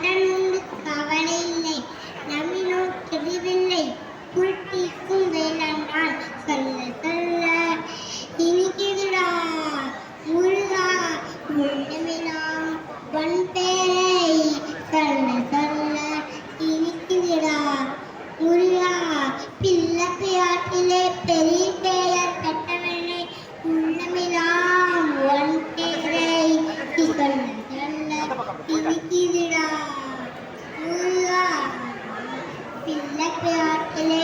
கண்டனுண்டு கவலை இல்லை, நம்பினோ தெளிவில்லை, புல்டிக்கும் வேளாண்டால் சொல்ல சொல்ல இனிக்குதுடா முருகா முள்ளமெல்லாம் உன் பேரை சொல்ல சொல்ல இனிக்குதுடா முருகா. பிள்ளை பியாட்டிலே பெரிய பெயர் பெற்றவனே, உள்ளமெல்லாம் உன் பேரை சொல்ல சொல்ல இனிக்குதுடா முருகா. பிள்ளை பியாட்டிலே